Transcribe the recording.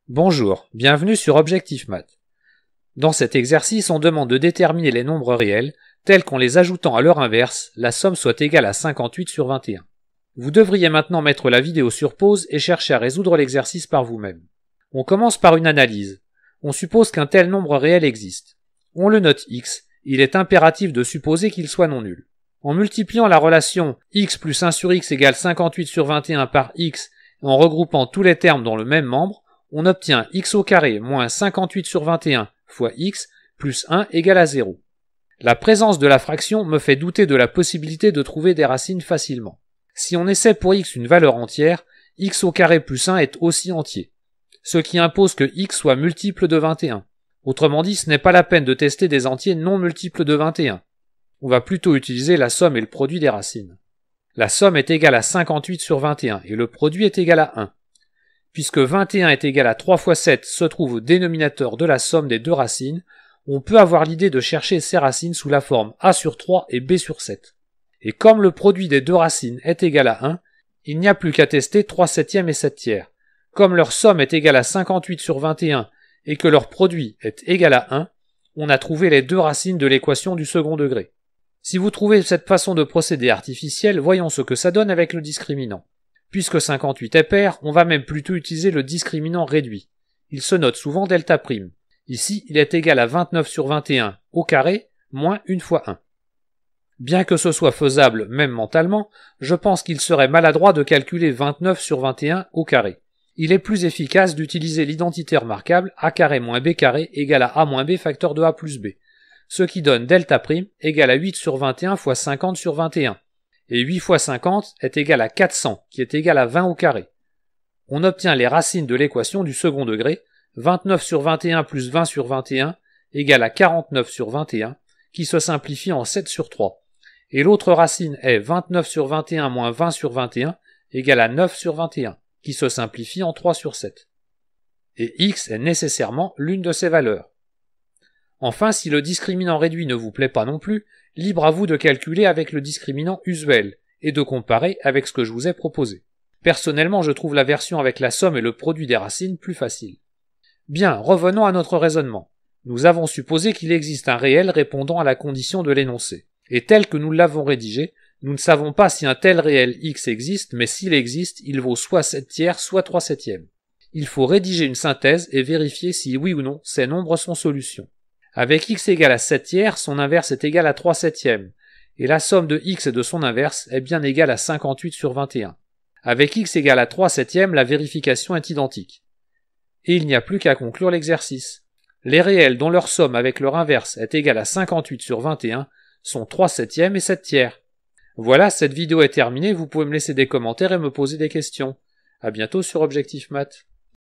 Bonjour, bienvenue sur Objectif Math. Dans cet exercice, on demande de déterminer les nombres réels, tels qu'en les ajoutant à leur inverse, la somme soit égale à 58 sur 21. Vous devriez maintenant mettre la vidéo sur pause et chercher à résoudre l'exercice par vous-même. On commence par une analyse. On suppose qu'un tel nombre réel existe. On le note x, il est impératif de supposer qu'il soit non nul. En multipliant la relation x plus 1 sur x égale 58 sur 21 par x et en regroupant tous les termes dans le même membre, on obtient x au carré moins 58 sur 21 fois x plus 1 égale à 0. La présence de la fraction me fait douter de la possibilité de trouver des racines facilement. Si on essaie pour x une valeur entière, x au carré plus 1 est aussi entier, ce qui impose que x soit multiple de 21. Autrement dit, ce n'est pas la peine de tester des entiers non multiples de 21. On va plutôt utiliser la somme et le produit des racines. La somme est égale à 58 sur 21 et le produit est égal à 1. Puisque 21 est égal à 3 fois 7 se trouve au dénominateur de la somme des deux racines, on peut avoir l'idée de chercher ces racines sous la forme a sur 3 et b sur 7. Et comme le produit des deux racines est égal à 1, il n'y a plus qu'à tester 3 septièmes et 7 tiers. Comme leur somme est égale à 58 sur 21 et que leur produit est égal à 1, on a trouvé les deux racines de l'équation du second degré. Si vous trouvez cette façon de procéder artificielle, voyons ce que ça donne avec le discriminant. Puisque 58 est pair, on va même plutôt utiliser le discriminant réduit. Il se note souvent delta prime. Ici, il est égal à 29 sur 21 au carré moins 1 fois 1. Bien que ce soit faisable même mentalement, je pense qu'il serait maladroit de calculer 29 sur 21 au carré. Il est plus efficace d'utiliser l'identité remarquable a carré moins b carré égale à a moins b facteur de a plus b, ce qui donne delta prime égale à 8 sur 21 fois 50 sur 21. Et 8 fois 50 est égal à 400, qui est égal à 20 au carré. On obtient les racines de l'équation du second degré, 29 sur 21 plus 20 sur 21 égale à 49 sur 21, qui se simplifie en 7 sur 3. Et l'autre racine est 29 sur 21 moins 20 sur 21 égale à 9 sur 21, qui se simplifie en 3 sur 7. Et x est nécessairement l'une de ces valeurs. Enfin, si le discriminant réduit ne vous plaît pas non plus, libre à vous de calculer avec le discriminant usuel et de comparer avec ce que je vous ai proposé. Personnellement, je trouve la version avec la somme et le produit des racines plus facile. Bien, revenons à notre raisonnement. Nous avons supposé qu'il existe un réel répondant à la condition de l'énoncé. Et tel que nous l'avons rédigé, nous ne savons pas si un tel réel x existe, mais s'il existe, il vaut soit 7 tiers, soit 3 septièmes. Il faut rédiger une synthèse et vérifier si oui ou non ces nombres sont solutions. Avec x égale à 7 tiers, son inverse est égal à 3 septièmes, et la somme de x et de son inverse est bien égale à 58 sur 21. Avec x égale à 3 septièmes, la vérification est identique. Et il n'y a plus qu'à conclure l'exercice. Les réels dont leur somme avec leur inverse est égale à 58 sur 21 sont 3 septièmes et 7 tiers. Voilà, cette vidéo est terminée, vous pouvez me laisser des commentaires et me poser des questions. À bientôt sur Objectif Math.